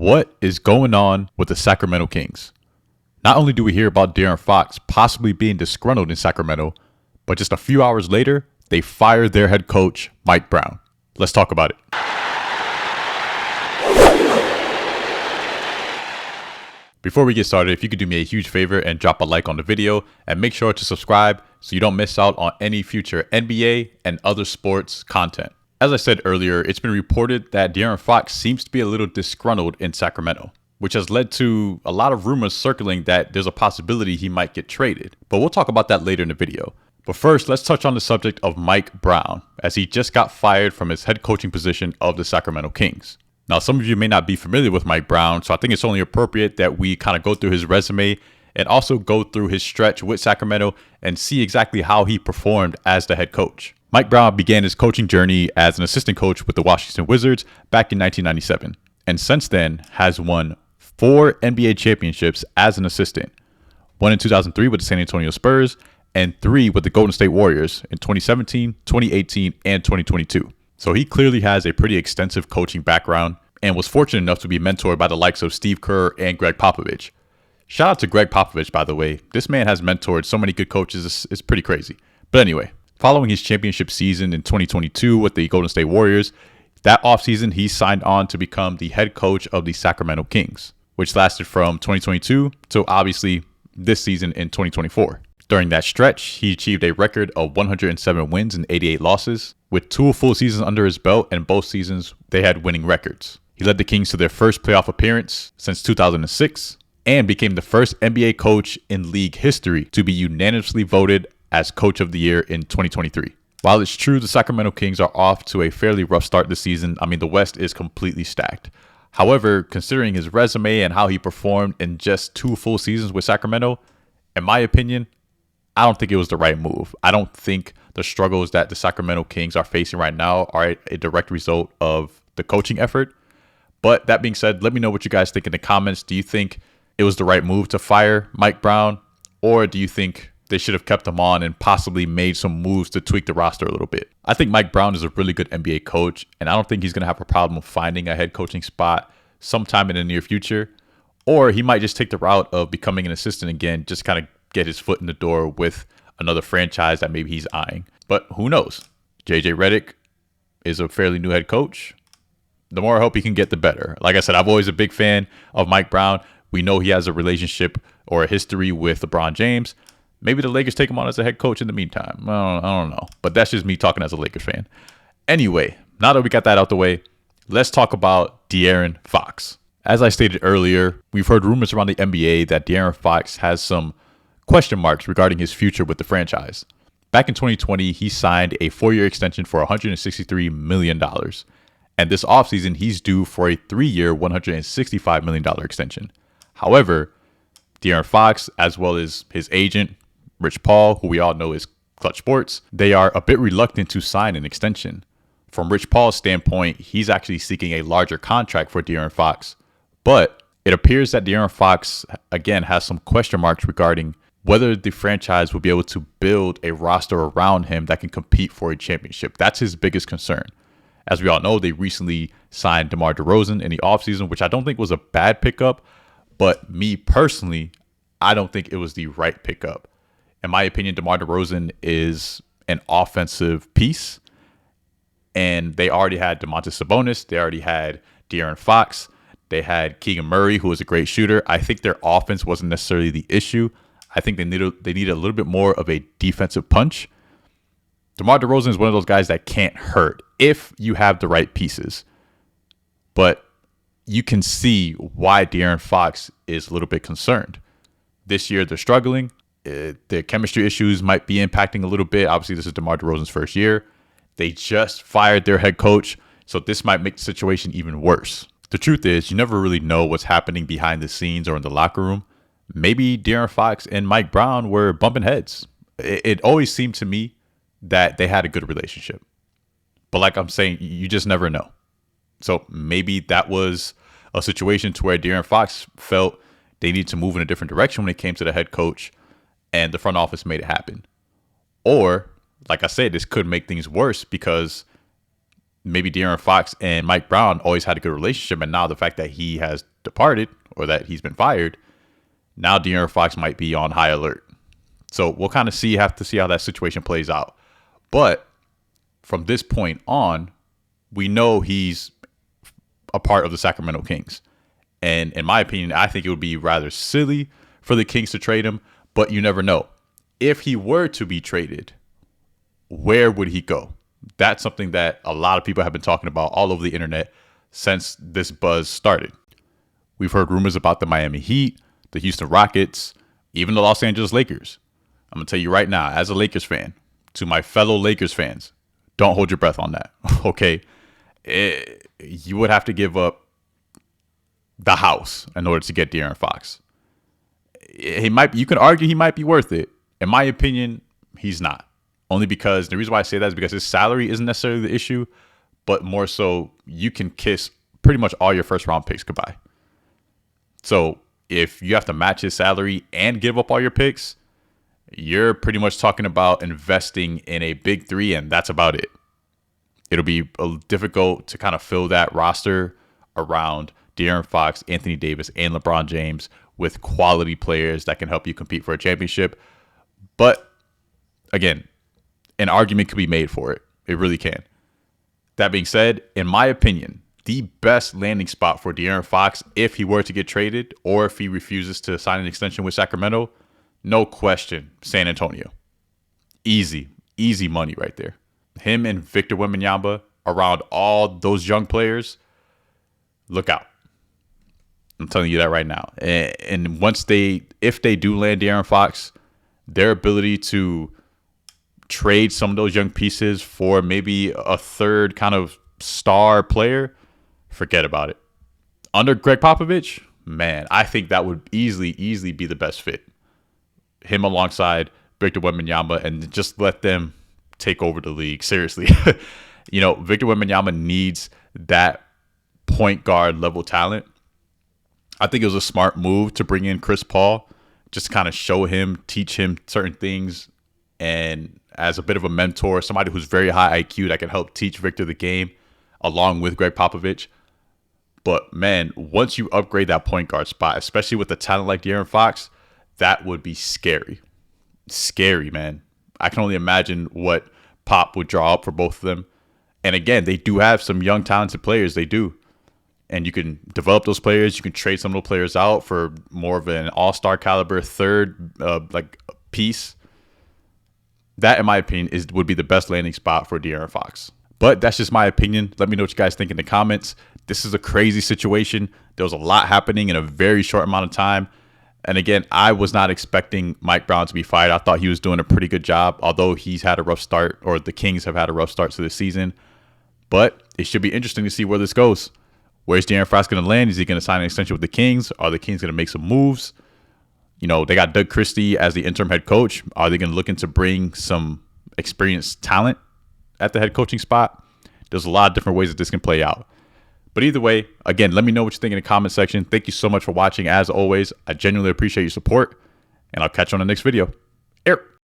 What is going on with the Sacramento Kings? Not only do we hear about DeAaron Fox possibly being disgruntled in Sacramento, but just a few hours later, they fired their head coach, Mike Brown. Let's talk about it. Before we get started, if you could do me a huge favor and drop a like on the video and make sure to subscribe so you don't miss out on any future NBA and other sports content. As I said earlier, it's been reported that DeAaron Fox seems to be a little disgruntled in Sacramento, which has led to a lot of rumors circling that there's a possibility he might get traded. But we'll talk about that later in the video. But first, let's touch on the subject of Mike Brown, as he just got fired from his head coaching position of the Sacramento Kings. Now, some of you may not be familiar with Mike Brown, so I think it's only appropriate that we kind of go through his resume and also go through his stretch with Sacramento and see exactly how he performed as the head coach. Mike Brown began his coaching journey as an assistant coach with the Washington Wizards back in 1997, and since then has won 4 NBA championships as an assistant. 1 in 2003 with the San Antonio Spurs, and 3 with the Golden State Warriors in 2017, 2018, and 2022. So he clearly has a pretty extensive coaching background and was fortunate enough to be mentored by the likes of Steve Kerr and Greg Popovich. Shout out to Greg Popovich, by the way. This man has mentored so many good coaches, it's pretty crazy. But anyway, following his championship season in 2022 with the Golden State Warriors, that offseason he signed on to become the head coach of the Sacramento Kings, which lasted from 2022 to obviously this season in 2024. During that stretch, he achieved a record of 107 wins and 88 losses. With 2 full seasons under his belt, and both seasons they had winning records. He led the Kings to their first playoff appearance since 2006 and became the first NBA coach in league history to be unanimously voted as Coach of the Year in 2023. While it's true the Sacramento Kings are off to a fairly rough start this season, the West is completely stacked. However, considering his resume and how he performed in just 2 full seasons with Sacramento, in my opinion, I don't think it was the right move. I don't think the struggles that the Sacramento Kings are facing right now are a direct result of the coaching effort. But that being said, let me know what you guys think in the comments. Do you think it was the right move to fire Mike Brown? Or do you think they should have kept him on and possibly made some moves to tweak the roster a little bit? I think Mike Brown is a really good NBA coach, and I don't think he's going to have a problem finding a head coaching spot sometime in the near future. Or he might just take the route of becoming an assistant again, just kind of get his foot in the door with another franchise that maybe he's eyeing. But who knows? JJ Redick is a fairly new head coach. The more I hope he can get, the better. Like I said, I'm always a big fan of Mike Brown. We know he has a relationship or a history with LeBron James. Maybe the Lakers take him on as a head coach in the meantime. I don't know. But that's just me talking as a Lakers fan. Anyway, now that we got that out the way, let's talk about DeAaron Fox. As I stated earlier, we've heard rumors around the NBA that DeAaron Fox has some question marks regarding his future with the franchise. Back in 2020, he signed a 4-year extension for $163 million. And this offseason, he's due for a 3-year, $165 million extension. However, DeAaron Fox, as well as his agent, Rich Paul, who we all know is Clutch Sports, they are a bit reluctant to sign an extension. From Rich Paul's standpoint, he's actually seeking a larger contract for DeAaron Fox. But it appears that DeAaron Fox, again, has some question marks regarding whether the franchise will be able to build a roster around him that can compete for a championship. That's his biggest concern. As we all know, they recently signed DeMar DeRozan in the offseason, which I don't think was a bad pickup. But me personally, I don't think it was the right pickup. In my opinion, DeMar DeRozan is an offensive piece. And they already had Domantas Sabonis. They already had DeAaron Fox. They had Keegan Murray, who was a great shooter. I think their offense wasn't necessarily the issue. I think they need a little bit more of a defensive punch. DeMar DeRozan is one of those guys that can't hurt if you have the right pieces. But you can see why DeAaron Fox is a little bit concerned. This year they're struggling. Their chemistry issues might be impacting a little bit. Obviously, this is DeMar DeRozan's first year. They just fired their head coach, so this might make the situation even worse. The truth is, you never really know what's happening behind the scenes or in the locker room. Maybe DeAaron Fox and Mike Brown were bumping heads. It always seemed to me that they had a good relationship. But like I'm saying, you just never know. So maybe that was a situation to where DeAaron Fox felt they needed to move in a different direction when it came to the head coach, and the front office made it happen. Or, like I said, this could make things worse because maybe De'Aaron Fox and Mike Brown always had a good relationship, and now the fact that he has departed or that he's been fired, now De'Aaron Fox might be on high alert. So we'll kind of have to see how that situation plays out. But from this point on, we know he's a part of the Sacramento Kings. And in my opinion, I think it would be rather silly for the Kings to trade him, but you never know. If he were to be traded, where would he go? That's something that a lot of people have been talking about all over the internet since this buzz started. We've heard rumors about the Miami Heat, the Houston Rockets, even the Los Angeles Lakers. I'm going to tell you right now, as a Lakers fan, to my fellow Lakers fans, don't hold your breath on that, okay? You would have to give up the house in order to get De'Aaron Fox. You can argue he might be worth it. In my opinion, he's not. Only because the reason why I say that is because his salary isn't necessarily the issue, but more so you can kiss pretty much all your first round picks goodbye. So if you have to match his salary and give up all your picks, you're pretty much talking about investing in a big three, and that's about it. It'll be difficult to kind of fill that roster around De'Aaron Fox, Anthony Davis, and LeBron James with quality players that can help you compete for a championship. But again, an argument could be made for it. It really can. That being said, in my opinion, the best landing spot for De'Aaron Fox, if he were to get traded or if he refuses to sign an extension with Sacramento, no question, San Antonio. Easy money right there. Him and Victor Wembanyama around all those young players, look out. I'm telling you that right now. And if they do land De'Aaron Fox, their ability to trade some of those young pieces for maybe a third kind of star player, forget about it. Under Greg Popovich, man, I think that would easily be the best fit. Him alongside Victor Wembanyama, and just let them take over the league. Seriously. Victor Wembanyama needs that point guard level talent. I think it was a smart move to bring in Chris Paul, just to kind of show him, teach him certain things, and as a bit of a mentor, somebody who's very high IQ that can help teach Victor the game along with Greg Popovich. But man, once you upgrade that point guard spot, especially with a talent like De'Aaron Fox, that would be scary. Scary, man. I can only imagine what Pop would draw up for both of them. And again, they do have some young, talented players. They do. And you can develop those players. You can trade some of those players out for more of an all-star caliber third piece. That, in my opinion, would be the best landing spot for De'Aaron Fox. But that's just my opinion. Let me know what you guys think in the comments. This is a crazy situation. There was a lot happening in a very short amount of time. And again, I was not expecting Mike Brown to be fired. I thought he was doing a pretty good job, although he's had a rough start, or the Kings have had a rough start to this season. But it should be interesting to see where this goes. Where's De'Aaron Fox going to land? Is he going to sign an extension with the Kings? Are the Kings going to make some moves? They got Doug Christie as the interim head coach. Are they going to look into bring some experienced talent at the head coaching spot? There's a lot of different ways that this can play out. But either way, again, let me know what you think in the comment section. Thank you so much for watching. As always, I genuinely appreciate your support, and I'll catch you on the next video.